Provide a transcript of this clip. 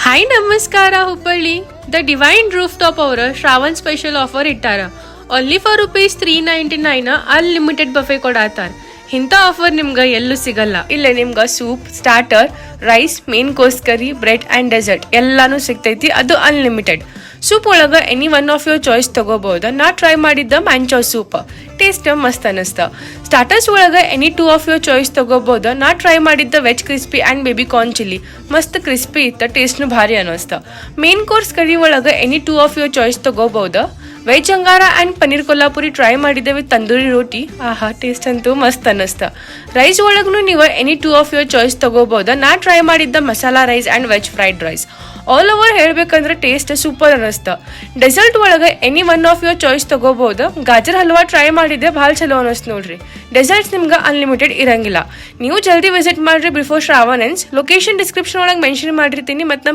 Hi ನಮಸ್ಕಾರ Hubballi the divine rooftop ಅವರ Shravan special offer ಇಟ್ಟಾರ. ಓನ್ಲಿ ಫಾರ್ ₹399 ಅನ್ಲಿಮಿಟೆಡ್ ಬಫೆ ಕೊಡಾತಾರ. ಇಂಥ ಆಫರ್ ನಿಮ್ಗೆ ಎಲ್ಲೂ ಸಿಗಲ್ಲ. ಇಲ್ಲೇ ನಿಮ್ಗೆ soup, starter, rice, main course, curry, bread and dessert ಎಲ್ಲಾನು ಸಿಗ್ತೈತಿ. ಅದು ಅನ್ಲಿಮಿಟೆಡ್. ಸೂಪ್ ಒಳಗೆ any one of your choice ತಗೋಬಹುದು. ನಾ ಟ್ರೈ ಮಾಡಿದ್ದ ಮ್ಯಾಂಚೋ ಸೂಪ್ ಟೇಸ್ಟ್ ಮಸ್ತ್ ಅನಿಸ್ತ. ಸ್ಟಾರ್ಟರ್ಸ್ ಒಳಗೆ ಎನಿ 2 ಆಫ್ ಯುವರ್ ಚಾಯ್ಸ್ ತಗೋಬಹುದು. ನಾ ಟ್ರೈ ಮಾಡಿದ್ದ veg crispy and baby corn chilli ಮಸ್ತ್ ಕ್ರಿಸ್ಪಿ ಇತ್ತ, ಟೇಸ್ಟ್ನು ಭಾರಿ ಅನಿಸ್ತ. ಮೇನ್ ಕೋರ್ಸ್ ಕರಿ ಒಳಗೆ ಎನಿ 2 ಆಫ್ ಯುವರ್ ಚಾಯ್ಸ್ ತಗೋಬಹುದು. Veg Angara and paneer Kolhapuri try ಮಾಡಿದ್ದೆ ವಿತ್ ತಂದೂರಿ ರೋಟಿ. ಆಹಾ, ಟೇಸ್ಟ್ ಅಂತೂ ಮಸ್ತ್ ಅನ್ನಿಸ್ತ. ರೈಸ್ ಒಳಗೂ ನೀವು ಎನಿ 2 ಆಫ್ ಯುವರ್ ಚಾಯ್ಸ್ ತಗೋಬಹುದು. ನಾ ಟ್ರೈ ಮಾಡಿದ್ದ masala rice and veg fried rice all over ಹೇಳ್ಬೇಕಂದ್ರೆ ಟೇಸ್ಟ್ ಸೂಪರ್ ಅನ್ನಿಸ್ತ. ಡೆಸರ್ಟ್ ಒಳಗೆ any one of your choice ತಗೋಬಹುದು. ಗಾಜರ್ ಹಲ್ವಾ ಟ್ರೈ ಮಾಡಿದ್ದೆ, ಭಾಳ ಚಲೋ ಅನ್ನಿಸ್ತು ನೋಡ್ರಿ. ಡೆಸರ್ಟ್ಸ್ ನಿಮ್ಗೆ ಅನ್ಲಿಮಿಟೆಡ್ ಇರಂಗಿಲ್ಲ. ನೀವು ಜಲ್ದಿ ವಿಸಿಟ್ ಮಾಡ್ರಿ ಬಿಫೋರ್ ಶ್ರಾವಣ್ ಎನ್ಸ್. ಲೊಕೇಶನ್ ಡಿಸ್ಕ್ರಿಪ್ಷನ್ ಒಳಗೆ ಮೆನ್ಷನ್ ಮಾಡಿರ್ತೀನಿ. ಮತ್ತು